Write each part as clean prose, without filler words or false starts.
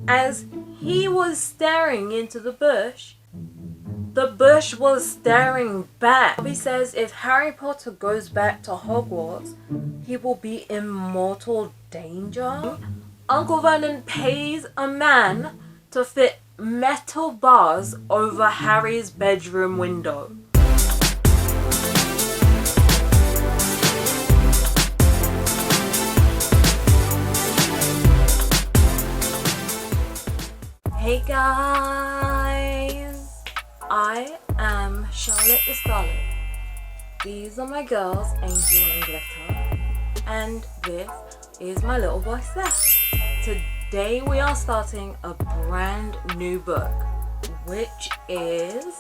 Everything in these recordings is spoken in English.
As he was staring into the bush was staring back. Bobby says if Harry Potter goes back to Hogwarts, he will be in mortal danger. Uncle Vernon pays a man to fit metal bars over Harry's bedroom window. Hey guys, I am Charlotte the Starlet. These are my girls, Angel and Glitter, and this is my little boy Seth. Today we are starting a brand new book, which is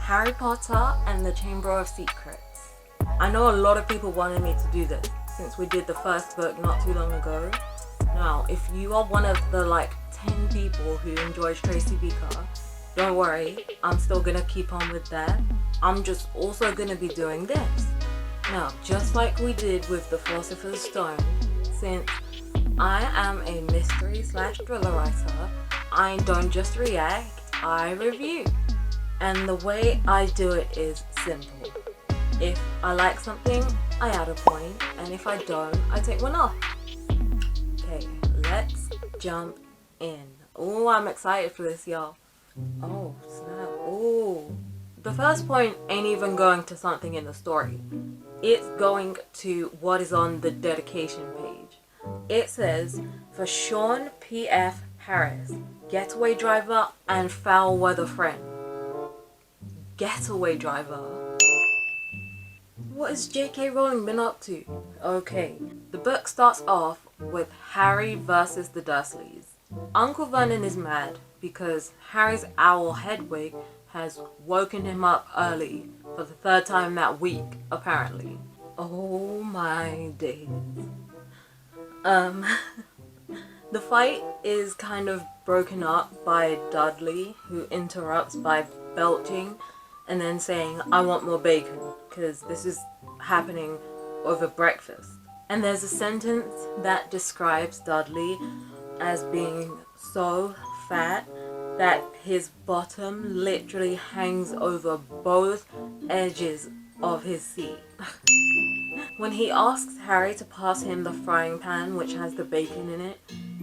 Harry Potter and the Chamber of Secrets. I know a lot of people wanted me to do this since we did the first book not too long ago. Now, if you are one of the 10 people who enjoys Tracy Beaker, don't worry, I'm still gonna keep on with that. I'm just also gonna be doing this. Now, just like we did with the Philosopher's Stone, since I am a mystery/thriller writer, I don't just react, I review. And the way I do it is simple. If I like something, I add a point, and if I don't, I take one off. Okay, let's jump in. Oh, I'm excited for this, y'all. Oh, snap. Oh. The first point ain't even going to something in the story. It's going to what is on the dedication page. It says, for Sean P.F. Harris, getaway driver and foul weather friend. Getaway driver? What has J.K. Rowling been up to? Okay, the book starts off with Harry versus the Dursleys. Uncle Vernon is mad because Harry's owl Hedwig has woken him up early for the third time that week, apparently. Oh my days. The fight is kind of broken up by Dudley, who interrupts by belching and then saying, I want more bacon, because this is happening over breakfast. And there's a sentence that describes Dudley as being so fat that his bottom literally hangs over both edges of his seat. When he asks Harry to pass him the frying pan which has the bacon in it,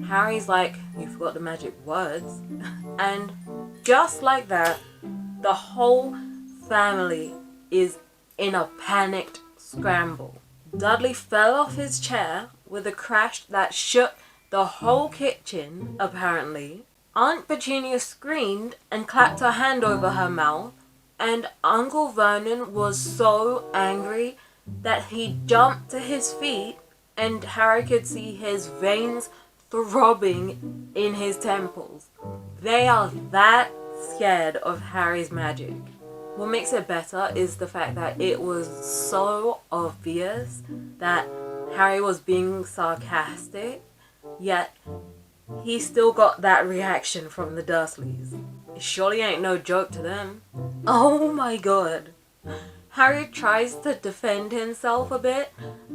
Harry's like, you forgot the magic words. And just like that, the whole family is in a panicked scramble. Dudley fell off his chair with a crash that shook the whole kitchen, apparently. Aunt Petunia screamed and clapped her hand over her mouth, and Uncle Vernon was so angry that he jumped to his feet and Harry could see his veins throbbing in his temples. They are that scared of Harry's magic. What makes it better is the fact that it was so obvious that Harry was being sarcastic, yet he still got that reaction from the Dursleys. It surely ain't no joke to them. Oh my god. Harry tries to defend himself a bit,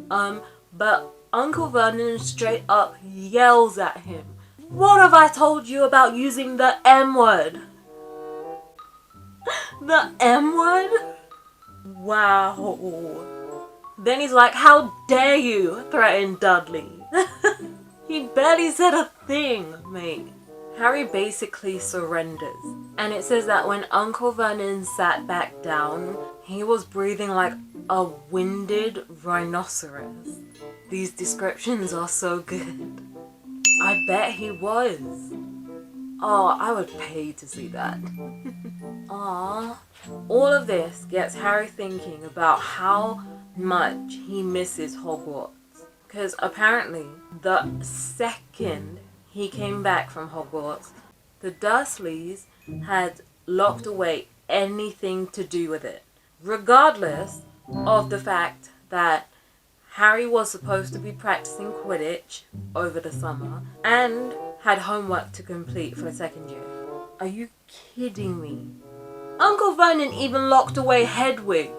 but Uncle Vernon straight up yells at him. What have I told you about using the M word? The M word? Wow. Then he's like, how dare you threaten Dudley? He barely said a thing, mate. Harry basically surrenders. And it says that when Uncle Vernon sat back down, he was breathing like a winded rhinoceros. These descriptions are so good. I bet he was. Oh, I would pay to see that. Aww. All of this gets Harry thinking about how much he misses Hogwarts. Because apparently, the second he came back from Hogwarts, the Dursleys had locked away anything to do with it. Regardless of the fact that Harry was supposed to be practicing Quidditch over the summer and had homework to complete for the second year. Are you kidding me? Uncle Vernon even locked away Hedwig.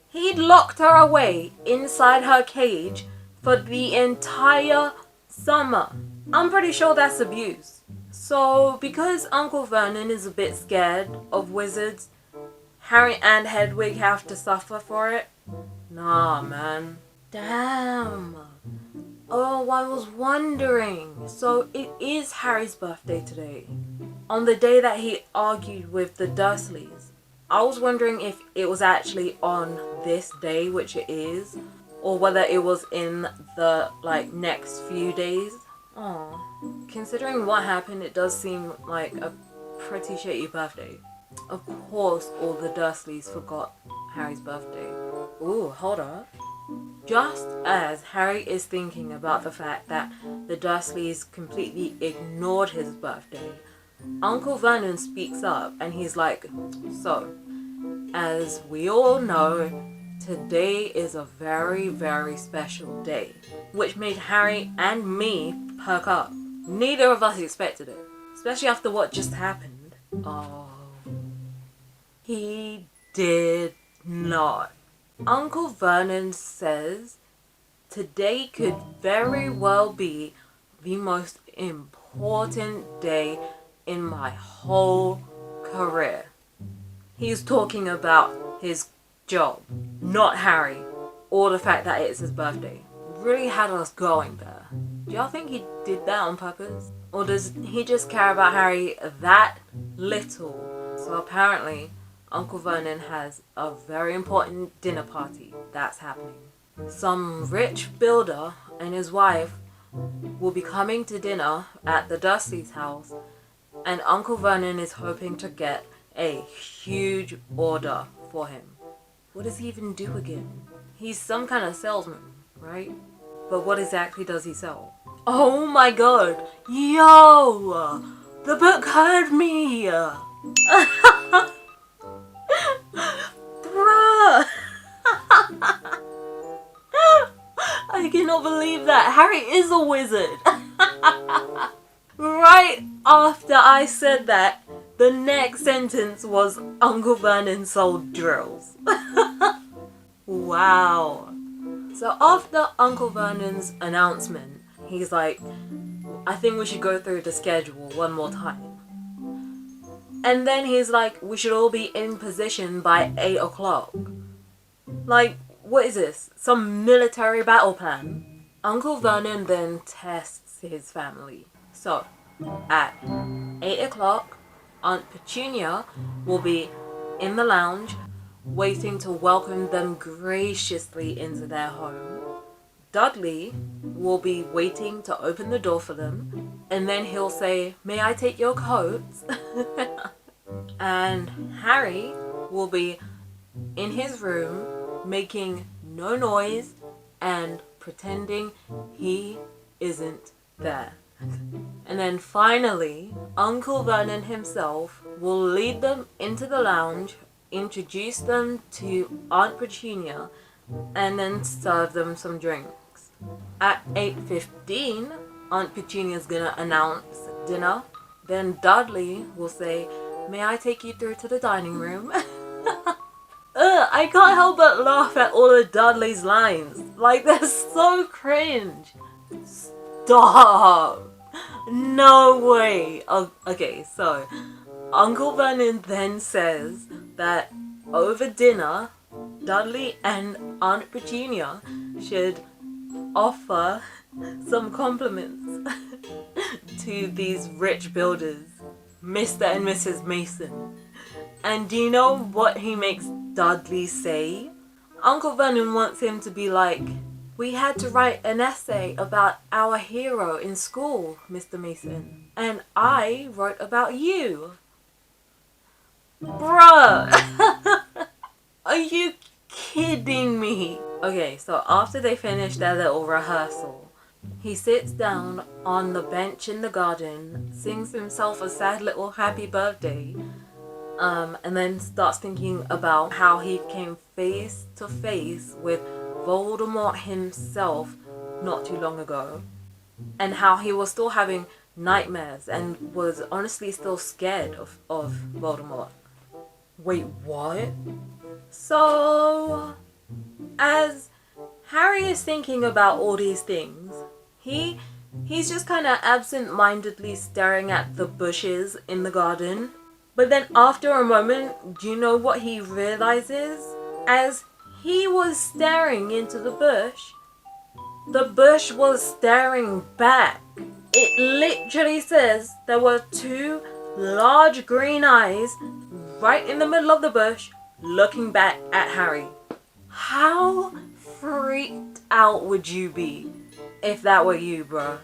He'd locked her away inside her cage for the entire summer. I'm pretty sure that's abuse. So, because Uncle Vernon is a bit scared of wizards, Harry and Hedwig have to suffer for it? Nah, man. Damn. Oh, I was wondering. So, it is Harry's birthday today. On the day that he argued with the Dursleys. I was wondering if it was actually on this day, which it is, or whether it was in the, next few days. Aw. Considering what happened, it does seem like a pretty shitty birthday. Of course, all the Dursleys forgot Harry's birthday. Ooh, hold up. Just as Harry is thinking about the fact that the Dursleys completely ignored his birthday, Uncle Vernon speaks up and he's like, so, as we all know, today is a very, very special day, which made Harry and me perk up. Neither of us expected it, especially after what just happened. Oh, he did not. Uncle Vernon says today could very well be the most important day in my whole career. He's talking about his job, not Harry, or the fact that it's his birthday. Really had us going there. Do y'all think he did that on purpose? Or does he just care about Harry that little? So apparently, Uncle Vernon has a very important dinner party that's happening. Some rich builder and his wife will be coming to dinner at the Dursleys' house, and Uncle Vernon is hoping to get a huge order for him. What does he even do again? He's some kind of salesman, right? But what exactly does he sell? Oh my god! Yo! The book heard me! Bruh! I cannot believe that. Harry is a wizard. Right after I said that, the next sentence was Uncle Vernon sold drills. Wow. So after Uncle Vernon's announcement, he's like, I think we should go through the schedule one more time. And then he's like, we should all be in position by 8 o'clock. Like, what is this? Some military battle plan? Uncle Vernon then tests his family. So, at 8 o'clock, Aunt Petunia will be in the lounge, waiting to welcome them graciously into their home. Dudley will be waiting to open the door for them, and then he'll say, may I take your coats? And Harry will be in his room, making no noise and pretending he isn't there. And then finally, Uncle Vernon himself will lead them into the lounge, introduce them to Aunt Petunia, and then serve them some drinks. At 8:15, Aunt Petunia's gonna announce dinner. Then Dudley will say, may I take you through to the dining room? I can't help but laugh at all of Dudley's lines. Like, they're so cringe. Stop. No way. Oh, okay, so Uncle Vernon then says that over dinner, Dudley and Aunt Petunia should offer some compliments to these rich builders, Mr. and Mrs. Mason. And do you know what he makes Dudley say? Uncle Vernon wants him to be like, we had to write an essay about our hero in school, Mr. Mason. And I wrote about you. Bruh! Are you kidding me? Okay, so after they finish their little rehearsal, he sits down on the bench in the garden, sings himself a sad little happy birthday, and then starts thinking about how he came face to face with Voldemort himself not too long ago, and how he was still having nightmares and was honestly still scared of Voldemort. Wait, what? So, as Harry is thinking about all these things, he He's just kind of absent-mindedly staring at the bushes in the garden. But then after a moment, do you know what he realizes? As he was staring into the bush was staring back. It literally says there were two large green eyes right in the middle of the bush looking back at Harry. How freaked out would you be if that were you, bruh?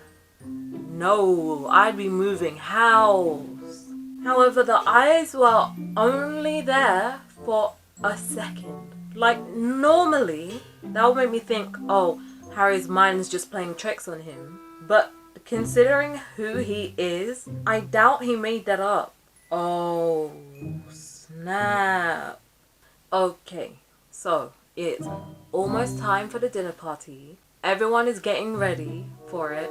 No, I'd be moving house. However, the eyes were only there for a second. Like, normally, that would make me think, oh, Harry's mind is just playing tricks on him. But considering who he is, I doubt he made that up. Oh, snap. Okay, so it's almost time for the dinner party. Everyone is getting ready for it.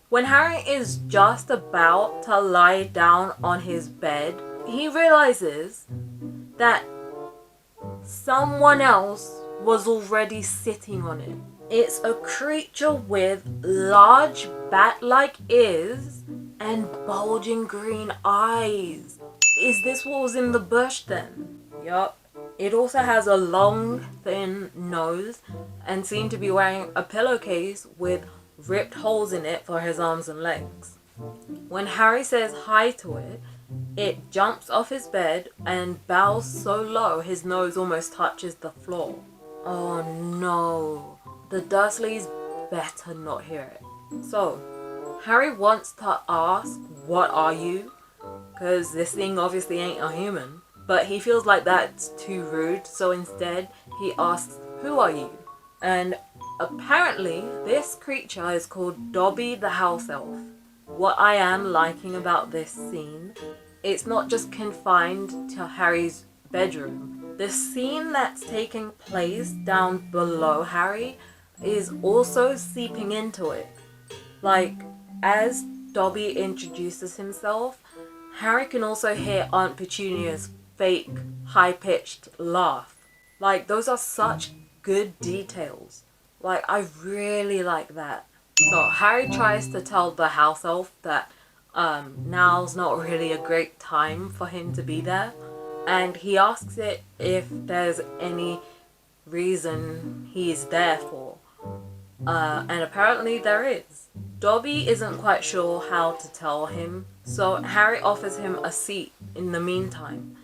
When Harry is just about to lie down on his bed, he realizes that someone else was already sitting on it. It's a creature with large bat-like ears and bulging green eyes. Is this what was in the bush then? Yup. It also has a long, thin nose and seemed to be wearing a pillowcase with ripped holes in it for his arms and legs. When Harry says hi to it, it jumps off his bed and bows so low his nose almost touches the floor. Oh no, the Dursleys better not hear it. So, Harry wants to ask, "What are you?" Because this thing obviously ain't a human. But he feels like that's too rude, so instead he asks, "Who are you?" And apparently this creature is called Dobby the House Elf. What I am liking about this scene, it's not just confined to Harry's bedroom. The scene that's taking place down below Harry is also seeping into it. Like, as Dobby introduces himself, Harry can also hear Aunt Petunia's fake, high-pitched laugh. Like, those are such good details. Like, I really like that. So, Harry tries to tell the house elf that now's not really a great time for him to be there. And he asks it if there's any reason he's there for. And apparently there is. Dobby isn't quite sure how to tell him, so Harry offers him a seat in the meantime.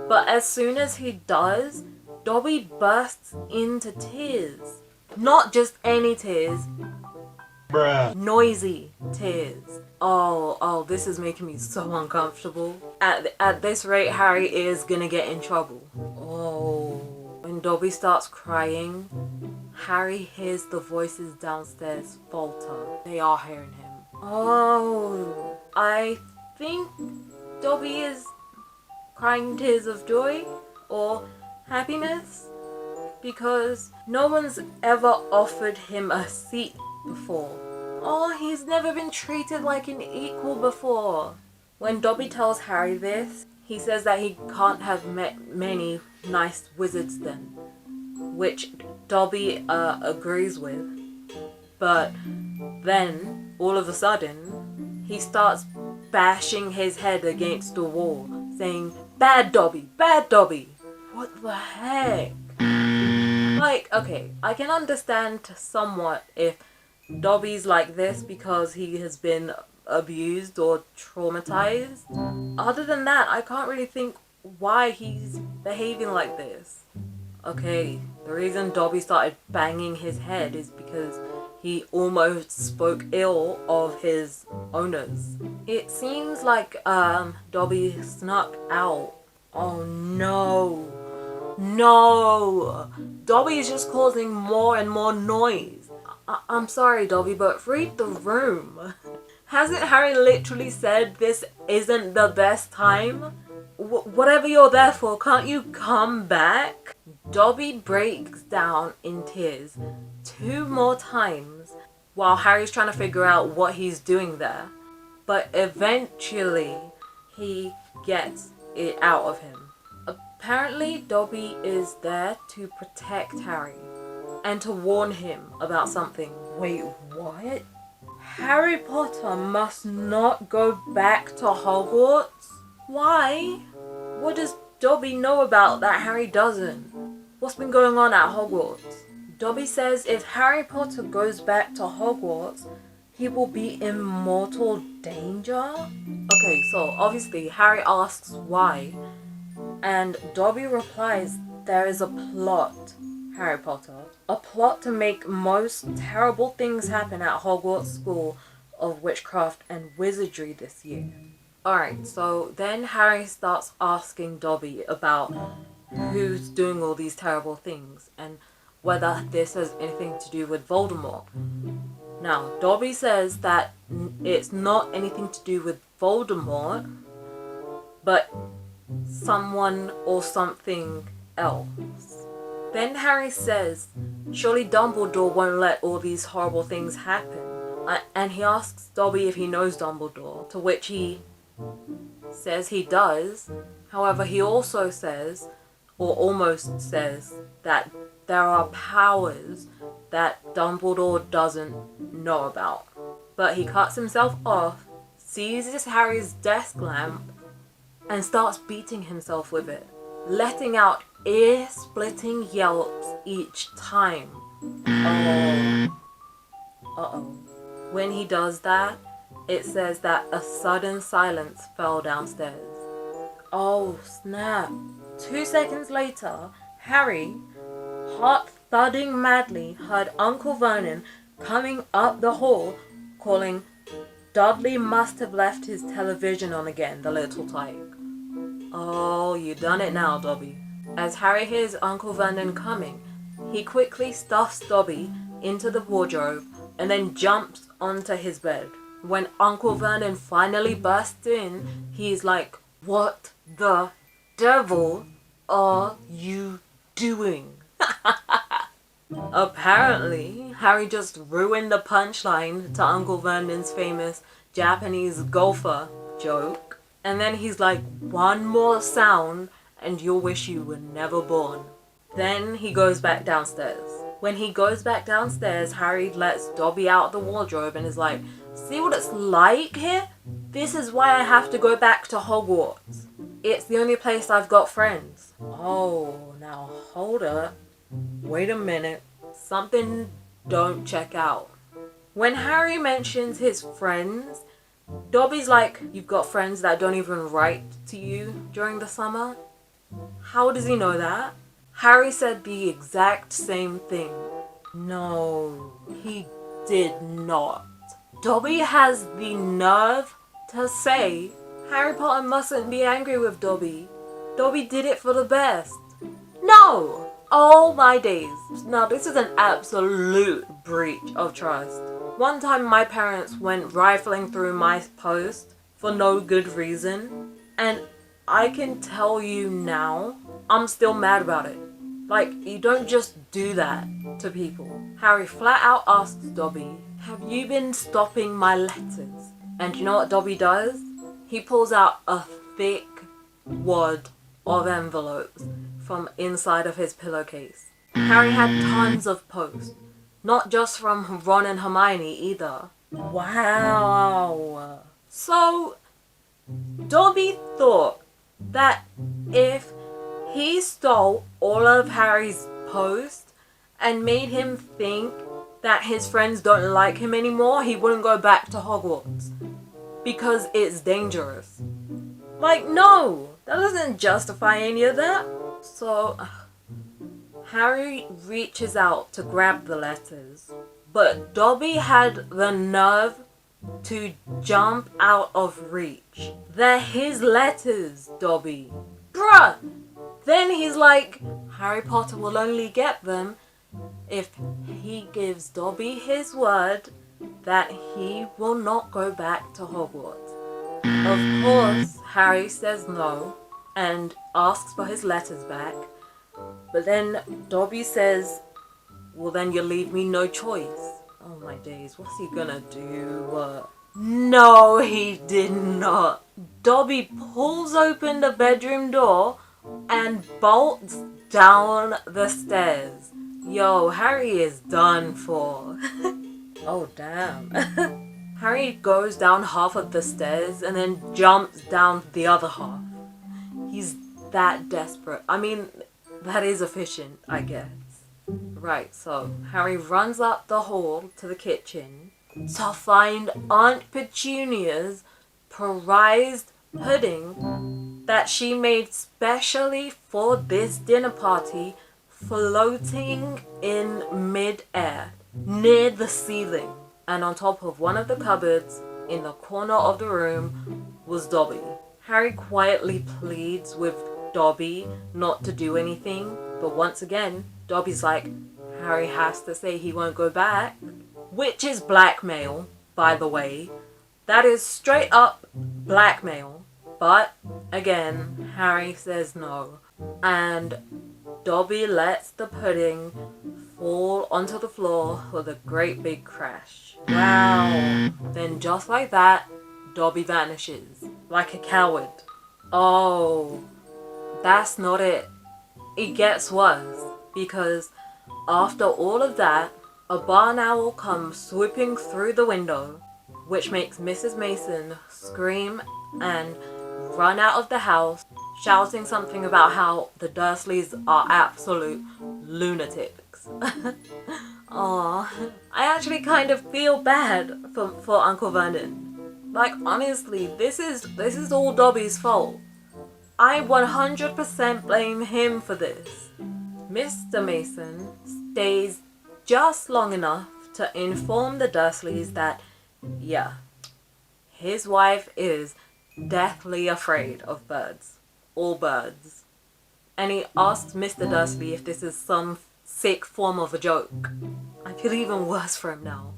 But as soon as he does, Dobby bursts into tears. Not just any tears. Bruh. Noisy tears. Oh, this is making me so uncomfortable. At this rate, Harry is gonna get in trouble. Oh. When Dobby starts crying, Harry hears the voices downstairs falter. They are hearing him. Oh. I think Dobby is crying tears of joy or happiness, because no one's ever offered him a seat before. Oh, he's never been treated like an equal before. When Dobby tells Harry this, he says that he can't have met many nice wizards then, which Dobby agrees with. But then, all of a sudden, he starts bashing his head against the wall, saying, "Bad Dobby, bad Dobby." What the heck? Like, okay, I can understand somewhat if Dobby's like this because he has been abused or traumatized. Other than that, I can't really think why he's behaving like this. Okay, the reason Dobby started banging his head is because he almost spoke ill of his owners. It seems like Dobby snuck out. Oh no. No! Dobby is just causing more and more noise. I'm sorry, Dobby, but read the room. Hasn't Harry literally said this isn't the best time? Whatever you're there for, can't you come back? Dobby breaks down in tears 2 more times while Harry's trying to figure out what he's doing there. But eventually, he gets it out of him. Apparently, Dobby is there to protect Harry and to warn him about something. Wait, what? Harry Potter must not go back to Hogwarts? Why? What does Dobby know about that Harry doesn't? What's been going on at Hogwarts? Dobby says if Harry Potter goes back to Hogwarts, he will be in mortal danger? Okay, so obviously Harry asks why, and Dobby replies there is a plot, Harry Potter. A plot to make most terrible things happen at Hogwarts School of Witchcraft and Wizardry this year. Alright, so then Harry starts asking Dobby about who's doing all these terrible things and whether this has anything to do with Voldemort. Now, Dobby says that it's not anything to do with Voldemort, but someone or something else. Then Harry says, surely Dumbledore won't let all these horrible things happen. And he asks Dobby if he knows Dumbledore, to which he says he does. However, he also says, or almost says, that there are powers that Dumbledore doesn't know about. But he cuts himself off, seizes Harry's desk lamp, and starts beating himself with it, letting out ear-splitting yelps each time. Uh-oh. When he does that, it says that a sudden silence fell downstairs. Oh, snap. 2 seconds later, Harry, heart thudding madly, heard Uncle Vernon coming up the hall, calling, "Dudley must have left his television on again, the little tyke." Oh, you done it now, Dobby. As Harry hears Uncle Vernon coming, he quickly stuffs Dobby into the wardrobe and then jumps onto his bed. When Uncle Vernon finally bursts in, he's like, "What the devil are you doing?" Apparently, Harry just ruined the punchline to Uncle Vernon's famous Japanese golfer joke. And then he's like, "One more sound and you'll wish you were never born." Then he goes back downstairs. When he goes back downstairs, Harry lets Dobby out the wardrobe and is like, "See what it's like here? This is why I have to go back to Hogwarts. It's the only place I've got friends." Oh, now hold up. Wait a minute. Something don't check out. When Harry mentions his friends, Dobby's like, "You've got friends that don't even write to you during the summer?" How does he know that? Harry said the exact same thing. No, he did not. Dobby has the nerve to say Harry Potter mustn't be angry with Dobby. Dobby did it for the best. No! Oh my days. Now this is an absolute breach of trust. One time my parents went rifling through my post for no good reason, and I can tell you now, I'm still mad about it. Like, you don't just do that to people. Harry flat out asks Dobby, "Have you been stopping my letters?" And you know what Dobby does? He pulls out a thick wad of envelopes from inside of his pillowcase. Harry had tons of posts. Not just from Ron and Hermione either. Wow. So, Dobby thought that if he stole all of Harry's posts and made him think that his friends don't like him anymore, he wouldn't go back to Hogwarts. Because it's dangerous. Like, no! That doesn't justify any of that. So, Harry reaches out to grab the letters, but Dobby had the nerve to jump out of reach. They're his letters, Dobby. Bruh! Then he's like, Harry Potter will only get them if he gives Dobby his word that he will not go back to Hogwarts. Of course, Harry says no and asks for his letters back. But then Dobby says, "Well, then you leave me no choice." Oh my days, what's he gonna do? No, he did not. Dobby pulls open the bedroom door and bolts down the stairs. Yo, Harry is done for. Oh, damn. Harry goes down half of the stairs and then jumps down the other half. He's that desperate. I mean, that is efficient, I guess. Right, so Harry runs up the hall to the kitchen to find Aunt Petunia's prized pudding that she made specially for this dinner party floating in mid-air near the ceiling. And on top of one of the cupboards in the corner of the room was Dobby. Harry quietly pleads with Dobby not to do anything, but once again, Dobby's like, Harry has to say he won't go back, which is blackmail, by the way. That is straight up blackmail. But again, Harry says no, and Dobby lets the pudding fall onto the floor with a great big crash. Wow. Then just like that, Dobby vanishes like a coward. Oh, that's not it. It gets worse, because after all of that, a barn owl comes swooping through the window, which makes Mrs. Mason scream and run out of the house, shouting something about how the Dursleys are absolute lunatics. Aw, I actually kind of feel bad for Uncle Vernon. Like, honestly, this is all Dobby's fault. I 100% blame him for this. Mr. Mason stays just long enough to inform the Dursleys that, yeah, his wife is deathly afraid of birds. All birds. And he asks Mr. Dursley if this is some sick form of a joke. I feel even worse for him now.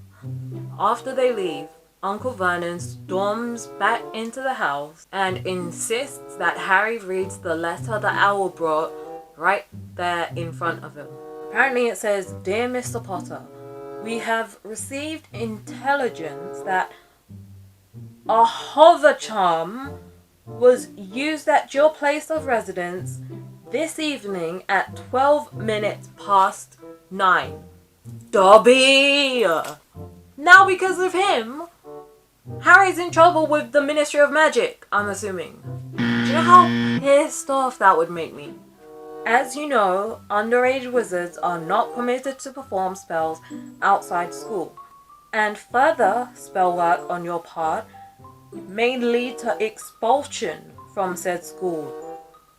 After they leave, Uncle Vernon storms back into the house and insists that Harry reads the letter the owl brought right there in front of him. Apparently it says, "Dear Mr. Potter, we have received intelligence that a hover charm was used at your place of residence this evening at 12 minutes past 9. Dobby! Now because of him, Harry's in trouble with the Ministry of Magic, I'm assuming. Do you know how pissed off that would make me? As you know, underage wizards are not permitted to perform spells outside school, and further spell work on your part may lead to expulsion from said school.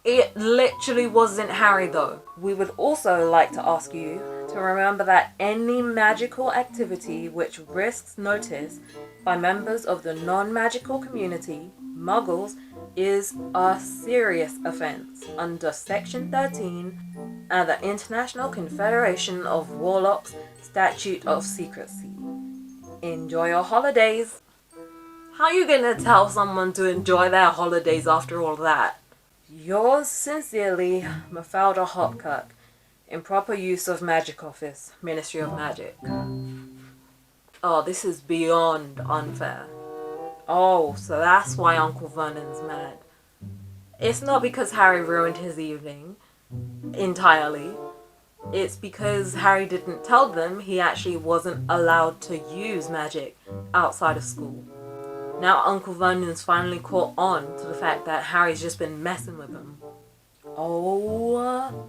It literally wasn't Harry though. We would also like to ask you to remember that any magical activity which risks notice by members of the non-magical community, Muggles, is a serious offence under Section 13 and the International Confederation of Warlocks Statute of Secrecy. Enjoy your holidays. How are you gonna tell someone to enjoy their holidays after all that? Yours sincerely, Mafalda Hopkirk, Improper Use of Magic Office, Ministry of Magic. Oh, this is beyond unfair. Oh, so that's why Uncle Vernon's mad. It's not because Harry ruined his evening entirely. It's because Harry didn't tell them he actually wasn't allowed to use magic outside of school. Now Uncle Vernon's finally caught on to the fact that Harry's just been messing with him. Oh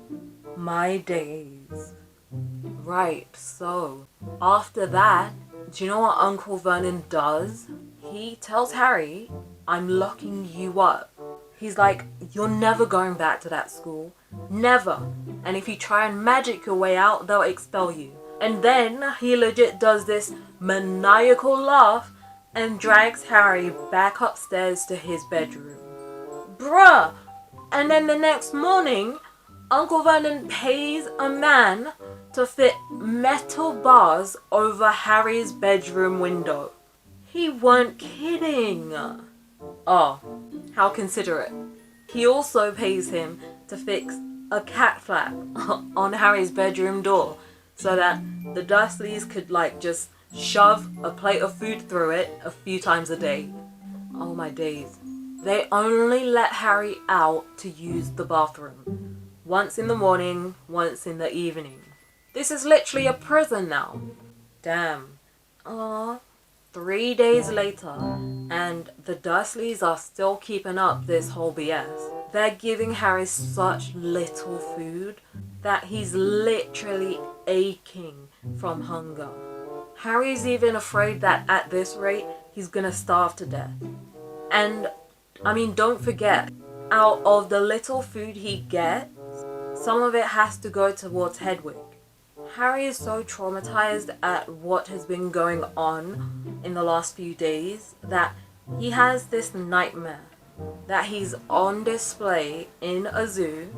my days. Right, so after that, do you know what Uncle Vernon does? He tells Harry, "I'm locking you up." He's like, "You're never going back to that school. Never. And if you try and magic your way out, they'll expel you." And then he legit does this maniacal laugh and drags Harry back upstairs to his bedroom. Bruh! And then the next morning, Uncle Vernon pays a man to fit metal bars over Harry's bedroom window. He weren't kidding. Oh, how considerate. He also pays him to fix a cat flap on Harry's bedroom door so that the Dursleys could just shove a plate of food through it a few times a day. Oh my days. They only let Harry out to use the bathroom. Once in the morning, once in the evening. This is literally a prison now. Damn. Aww. 3 days later, and the Dursleys are still keeping up this whole BS. They're giving Harry such little food that he's literally aching from hunger. Harry's even afraid that at this rate, he's gonna starve to death. And, I mean, don't forget, out of the little food he gets, some of it has to go towards Hedwig. Harry is so traumatized at what has been going on in the last few days that he has this nightmare that he's on display in a zoo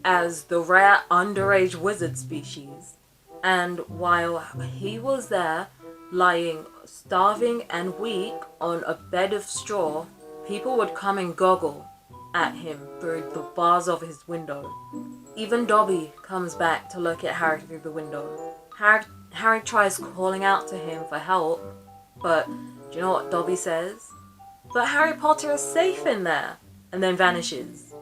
as the rare underage wizard species, and while he was there lying starving and weak on a bed of straw, people would come and goggle at him through the bars of his window. Even Dobby comes back to look at Harry through the window. Harry tries calling out to him for help, but do you know what Dobby says? "But Harry Potter is safe in there," and then vanishes.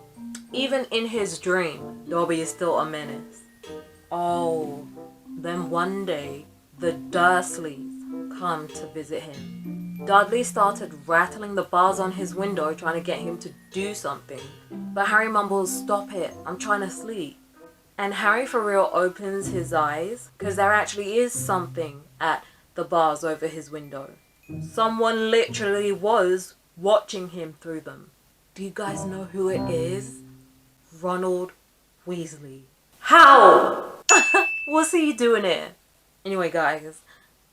Even in his dream, Dobby is still a menace. Oh, then one day, the Dursleys come to visit him. Dudley started rattling the bars on his window trying to get him to do something, but Harry mumbles, "Stop it, I'm trying to sleep." And Harry for real opens his eyes because there actually is something at the bars over his window. Someone literally was watching him through them. Do you guys know who it is? Ronald Weasley. How? What's he doing here? Anyway guys,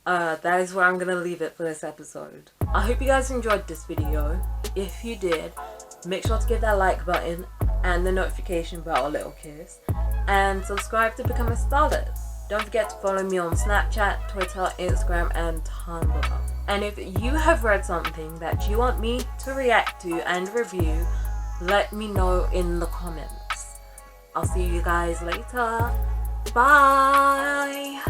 that is where I'm gonna leave it for this episode. I hope you guys enjoyed this video. If you did, make sure to give that like button and the notification bell a little kiss, and subscribe to become a Starlet. Don't forget to follow me on Snapchat, Twitter, Instagram, and Tumblr. And if you have read something that you want me to react to and review, let me know in the comments. I'll see you guys later. Bye!